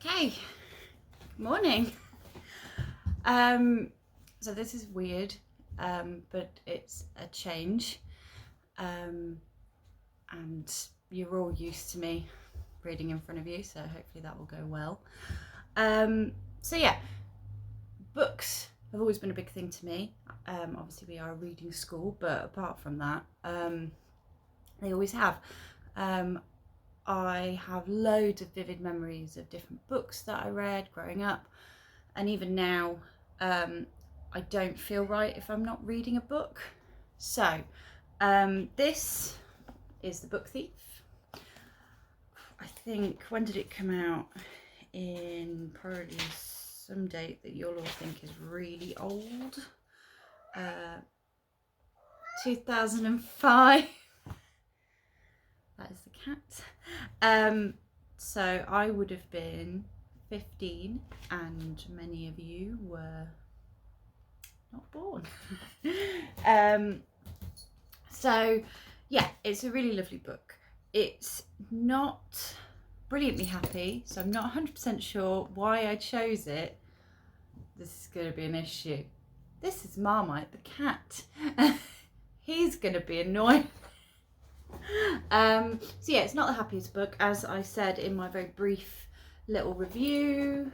Okay, morning. So this is weird, but it's a change, and you're all used to me reading in front of you, so hopefully that will go well. So yeah, books have always been a big thing to me. Obviously we are a reading school, but apart from that, they always have. I have loads of vivid memories of different books that I read growing up, and even now, I don't feel right if I'm not reading a book. So, this is The Book Thief. I think, when did it come out? In probably some date that you'll all think is really old. 2005. That is the cat. So I would have been 15 and many of you were not born. So yeah, it's a really lovely book. It's not brilliantly happy, so I'm not 100% sure why I chose it. This is going to be an issue. This is Marmite the cat. He's going to be annoying. So yeah, it's not the happiest book, as I said in my very brief little review.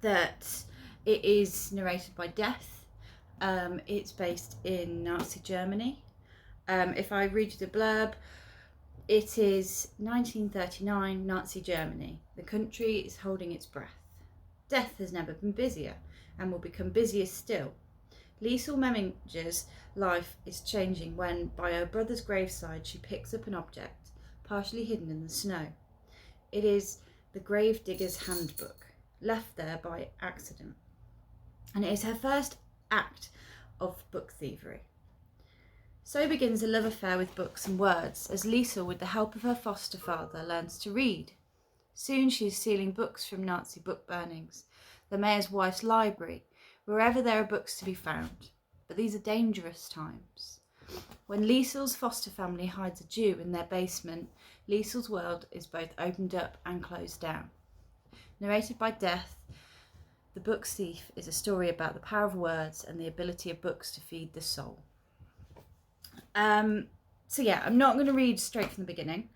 That it is narrated by Death. It's based in Nazi Germany. If I read you the blurb, it is 1939 Nazi Germany. The country is holding its breath. Death has never been busier and will become busier still. Liesl Memminger's life is changing when, by her brother's graveside, she picks up an object, partially hidden in the snow. It is the Gravedigger's Handbook, left there by accident. And it is her first act of book thievery. So begins a love affair with books and words, as Liesl, with the help of her foster father, learns to read. Soon she is stealing books from Nazi book burnings, the mayor's wife's library, wherever there are books to be found. But these are dangerous times. When Liesl's foster family hides a Jew in their basement, Liesl's world is both opened up and closed down. Narrated by Death, The Book Thief is a story about the power of words and the ability of books to feed the soul. So yeah, I'm not going to read straight from the beginning.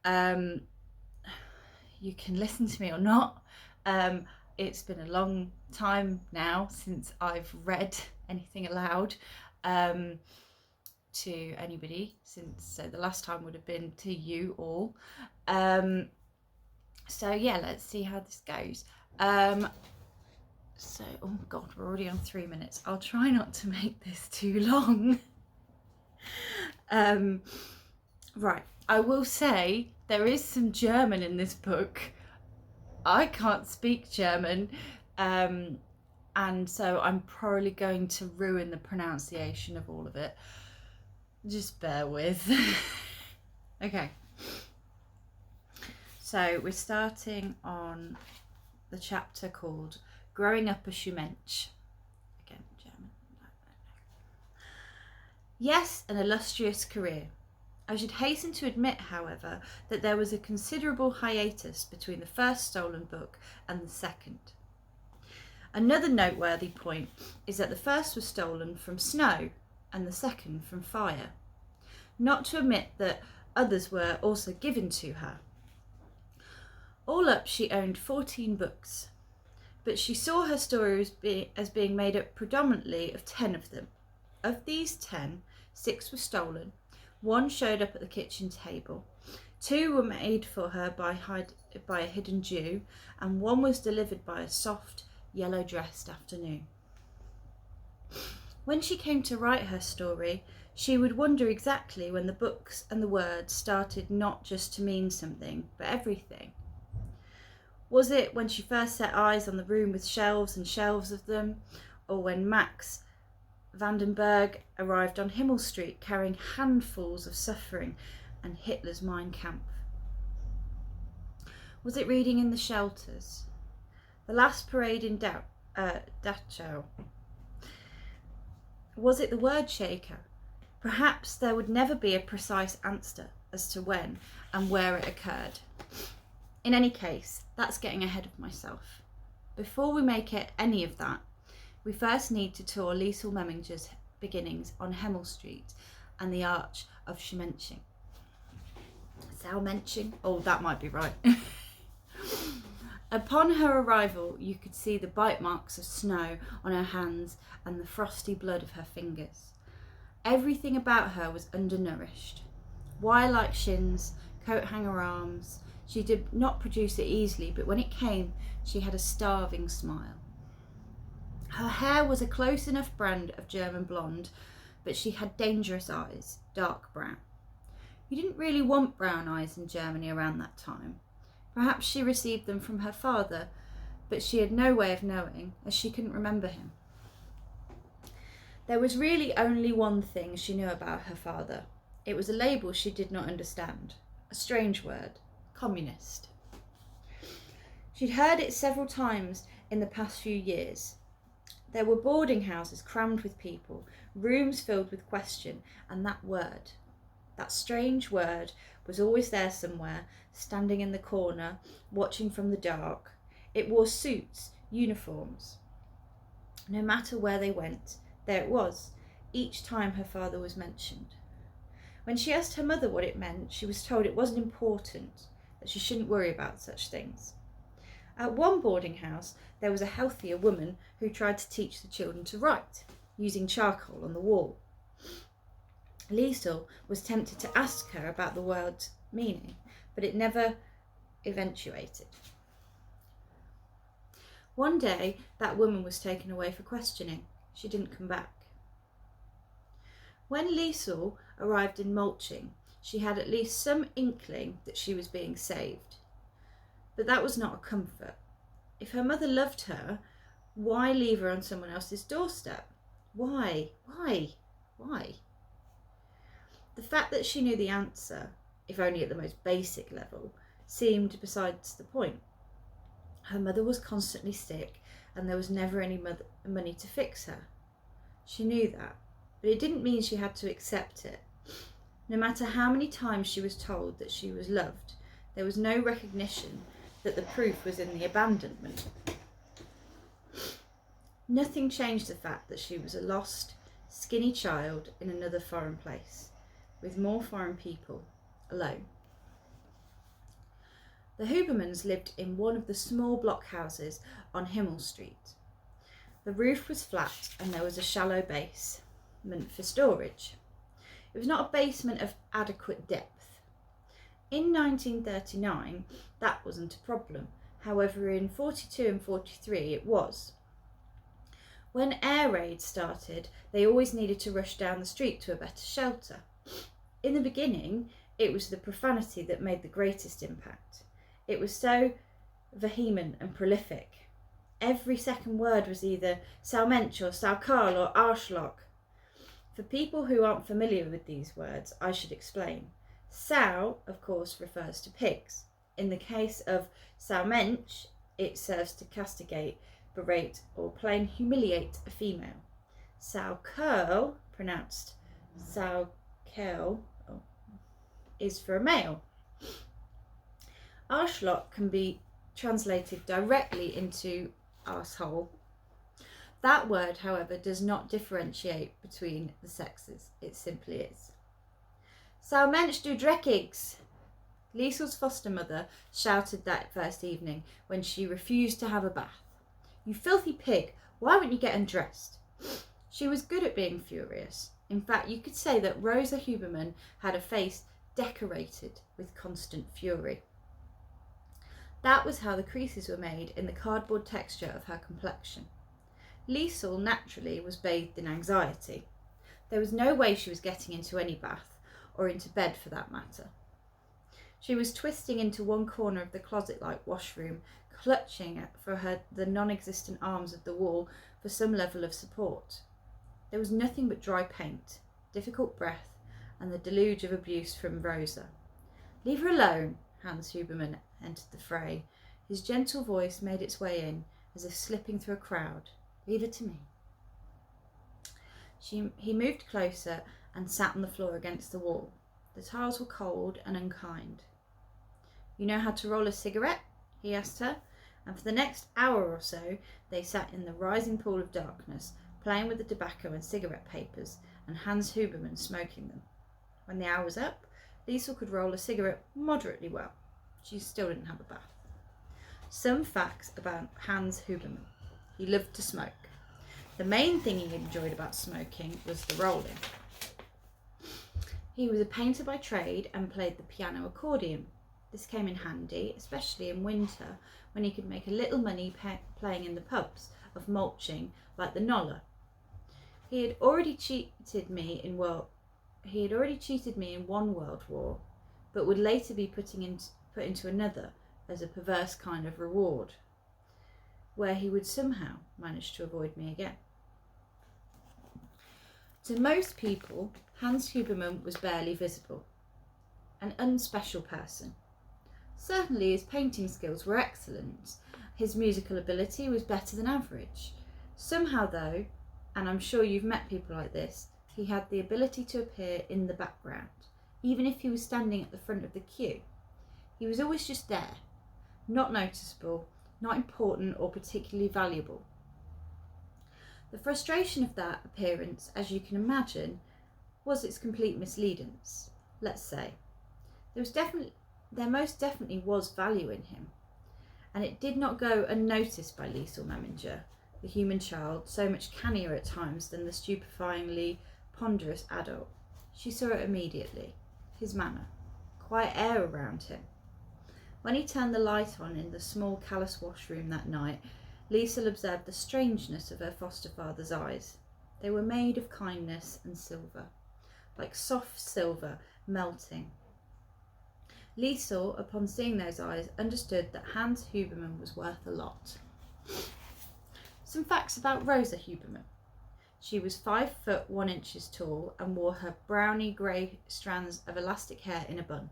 You can listen to me or not. It's been a long time now since I've read anything aloud to anybody, so the last time would have been to you all. So yeah, let's see how this goes. So, oh god, we're already on 3 minutes. I'll try not to make this too long. Right, I will say there is some German in this book. I can't speak German, and so I'm probably going to ruin the pronunciation of all of it. Just bear with. Okay. So we're starting on the chapter called Growing Up a Schummensch. Again, German. Yes, an illustrious career. I should hasten to admit, however, that there was a considerable hiatus between the first stolen book and the second. Another noteworthy point is that the first was stolen from snow and the second from fire. Not to omit that others were also given to her. All up, she owned 14 books, but she saw her story as being made up predominantly of 10 of them. Of these 10, 6 were stolen. 1 showed up at the kitchen table, 2 were made for her by a hidden Jew, and 1 was delivered by a soft, yellow-dressed afternoon. When she came to write her story, she would wonder exactly when the books and the words started not just to mean something, but everything. Was it when she first set eyes on the room with shelves and shelves of them, or when Max Vandenberg arrived on Himmel Street carrying handfuls of suffering and Hitler's Mein Kampf? Was it reading in the shelters? The last parade in Dachau? Was it the word shaker? Perhaps there would never be a precise answer, as to when and where it occurred. In any case, that's getting ahead of myself. Before we make it any of that, we first need to tour Liesl Memminger's beginnings on Hemel Street and the Arch of Salmenching. Salmenching? Oh, that might be right. Upon her arrival, you could see the bite marks of snow on her hands and the frosty blood of her fingers. Everything about her was undernourished. Wire-like shins, coat-hanger arms. She did not produce it easily, but when it came, she had a starving smile. Her hair was a close enough brand of German blonde, but she had dangerous eyes, dark brown. You didn't really want brown eyes in Germany around that time. Perhaps she received them from her father, but she had no way of knowing, as she couldn't remember him. There was really only one thing she knew about her father. It was a label she did not understand, a strange word, communist. She'd heard it several times in the past few years. There were boarding houses crammed with people, rooms filled with question, and that word, that strange word, was always there somewhere, standing in the corner, watching from the dark. It wore suits, uniforms. No matter where they went, there it was, each time her father was mentioned. When she asked her mother what it meant, she was told it wasn't important, that she shouldn't worry about such things. At one boarding house, there was a healthier woman who tried to teach the children to write, using charcoal on the wall. Liesl was tempted to ask her about the word's meaning, but it never eventuated. One day, that woman was taken away for questioning. She didn't come back. When Liesl arrived in Mulching, she had at least some inkling that she was being saved. But that was not a comfort. If her mother loved her, why leave her on someone else's doorstep? Why? The fact that she knew the answer, if only at the most basic level, seemed besides the point. Her mother was constantly sick, and there was never any money to fix her. She knew that, but it didn't mean she had to accept it. No matter how many times she was told that she was loved, there was no recognition that the proof was in the abandonment. Nothing changed the fact that she was a lost, skinny child in another foreign place, with more foreign people, alone. The Hubermans lived in one of the small block houses on Hemel Street. The roof was flat and there was a shallow basement for storage. It was not a basement of adequate depth. In 1939, that wasn't a problem. However, in 42 and 43, it was. When air raids started, they always needed to rush down the street to a better shelter. In the beginning, it was the profanity that made the greatest impact. It was so vehement and prolific. Every second word was either Salmench or Saukarl or Arschloch. For people who aren't familiar with these words, I should explain. Sau, of course, refers to pigs. In the case of Salmench, it serves to castigate, berate, or plain humiliate a female. Saukerl, pronounced Saukerl, is for a male. Arschloch can be translated directly into arsehole. That word, however, does not differentiate between the sexes. It simply is. Salmench du Dreckigs! Liesl's foster mother shouted that first evening when she refused to have a bath. You filthy pig, why wouldn't you get undressed? She was good at being furious. In fact, you could say that Rosa Huberman had a face decorated with constant fury. That was how the creases were made in the cardboard texture of her complexion. Liesl, naturally, was bathed in anxiety. There was no way she was getting into any bath, or into bed for that matter. She was twisting into one corner of the closet-like washroom, clutching for the non-existent arms of the wall for some level of support. There was nothing but dry paint, difficult breath, and the deluge of abuse from Rosa. Leave her alone, Hans Huberman entered the fray. His gentle voice made its way in, as if slipping through a crowd. Leave her to me. He moved closer and sat on the floor against the wall. The tiles were cold and unkind. You know how to roll a cigarette? He asked her, and for the next hour or so they sat in the rising pool of darkness, playing with the tobacco and cigarette papers, and Hans Huberman smoking them. When the hour was up, Liesl could roll a cigarette moderately well. She still didn't have a bath. Some facts about Hans Huberman. He loved to smoke. The main thing he enjoyed about smoking was the rolling. He was a painter by trade and played the piano accordion. This came in handy, especially in winter, when he could make a little money playing in the pubs of Mulching, like the Noller. He had already cheated me in one World War, but would later be put into another as a perverse kind of reward, where he would somehow manage to avoid me again. To most people, Hans Huberman was barely visible, an unspecial person. Certainly his painting skills were excellent. His musical ability was better than average. Somehow though, and I'm sure you've met people like this, he had the ability to appear in the background, even if he was standing at the front of the queue. He was always just there, not noticeable, not important or particularly valuable. The frustration of that appearance, as you can imagine, was its complete misleadance, let's say. There most definitely was value in him, and it did not go unnoticed by Liesl Memminger, the human child, so much cannier at times than the stupefyingly ponderous adult. She saw it immediately. His manner, quiet air around him. When he turned the light on in the small callous washroom that night, Liesl observed the strangeness of her foster father's eyes. They were made of kindness and silver, like soft silver melting. Liesl, upon seeing those eyes, understood that Hans Huberman was worth a lot. Some facts about Rosa Huberman. She was 5 foot 1 inches tall and wore her browny grey strands of elastic hair in a bun.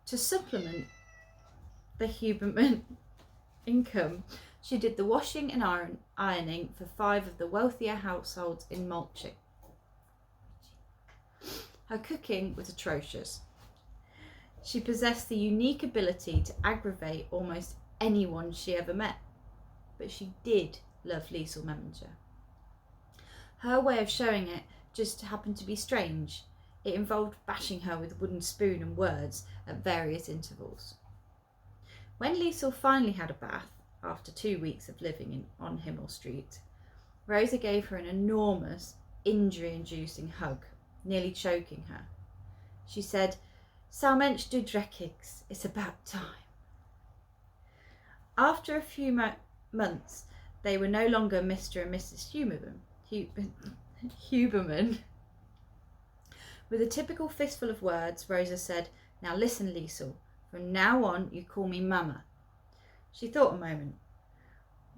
To supplement the Huberman income, she did the washing and ironing for 5 of the wealthier households in Mulching. Her cooking was atrocious. She possessed the unique ability to aggravate almost anyone she ever met. But she did love Liesl Memminger. Her way of showing it just happened to be strange. It involved bashing her with a wooden spoon and words at various intervals. When Liesl finally had a bath, after 2 weeks of living on Himmel Street, Rosa gave her an enormous, injury-inducing hug, nearly choking her. She said, "Sau Mensch, du Dreckigs, it's about time." After a few months, they were no longer Mr. and Mrs. Huberman. With a typical fistful of words, Rosa said, "Now listen, Liesl, from now on you call me Mama." She thought a moment.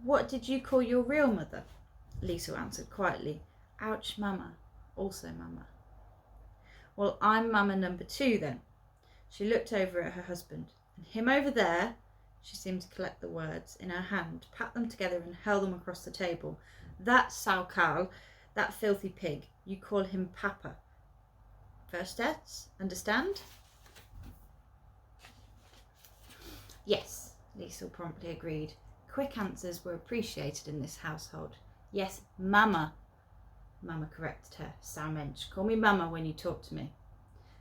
"What did you call your real mother?" Liesl answered quietly, "Ouch, Mama, also Mama." "Well, I'm Mama number 2 then." She looked over at her husband. "And him over there," she seemed to collect the words in her hand, pat them together and hurl them across the table. "That's Saukal, that filthy pig. You call him Papa. Versteht? Understand?" "Yes," Liesl promptly agreed. Quick answers were appreciated in this household. "Yes, Mama," Mama corrected her. "Sau Mensch, call me Mama when you talk to me."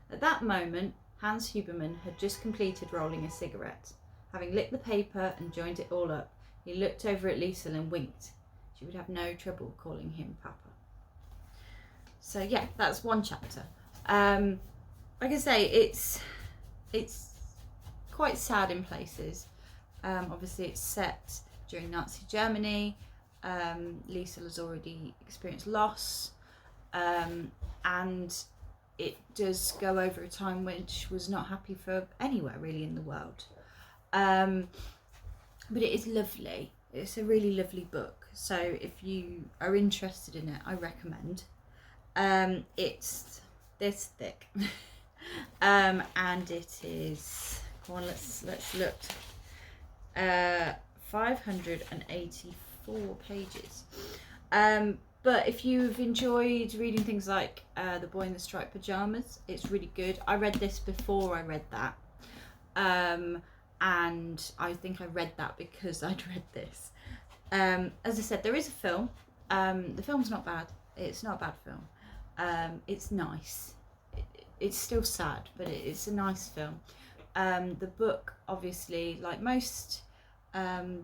At that moment, Hans Huberman had just completed rolling a cigarette. Having lit the paper and joined it all up, he looked over at Liesl and winked. She would have no trouble calling him Papa. So yeah, that's one chapter. Like I say, it's quite sad in places. Obviously it's set during Nazi Germany. Liesl has already experienced loss, and it does go over a time which was not happy for anywhere really in the world. But it is lovely. It's a really lovely book. So if you are interested in it, I recommend. It's this thick, and it is. Come on, let's look. 584 pages. But if you've enjoyed reading things like The Boy in the Striped Pajamas, it's really good. I read this before I read that. And I think I read that because I'd read this. As I said, there is a film. The film's not bad. It's not a bad film. It's nice. It's still sad, but it's a nice film. The book, obviously, like most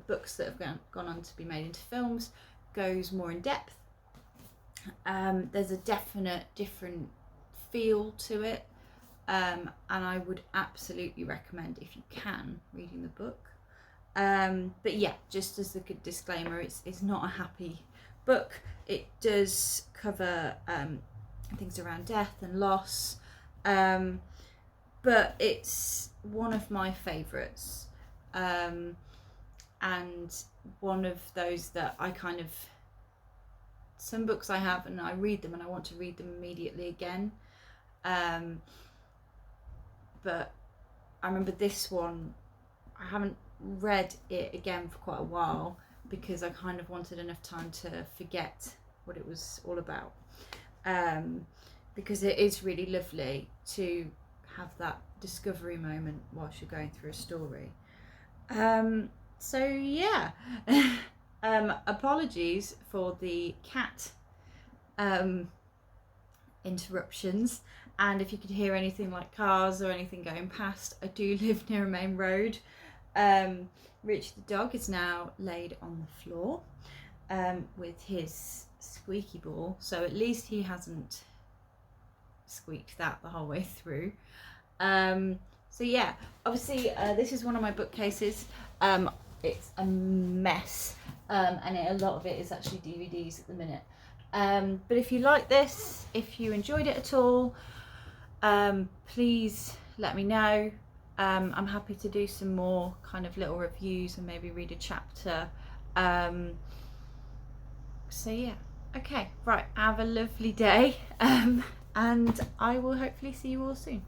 books that have gone on to be made into films, goes more in depth. There's a definite different feel to it, and I would absolutely recommend, if you can, reading the book. But yeah, just as a good disclaimer, it's not a happy book. It does cover things around death and loss, but it's one of my favourites, and one of those that I kind of, some books I have and I read them and I want to read them immediately again, but I remember this one, I haven't read it again for quite a while because I kind of wanted enough time to forget what it was all about, because it is really lovely to have that discovery moment whilst you're going through a story. So yeah. Apologies for the cat interruptions, and if you could hear anything like cars or anything going past, I do live near a main road. Rich the dog is now laid on the floor with his squeaky ball, so at least he hasn't squeaked that the whole way through. So yeah, obviously this is one of my bookcases. It's a mess, and a lot of it is actually DVDs at the minute. But if you like this, if you enjoyed it at all, please let me know. I'm happy to do some more kind of little reviews and maybe read a chapter. So yeah, okay, right, have a lovely day, and I will hopefully see you all soon.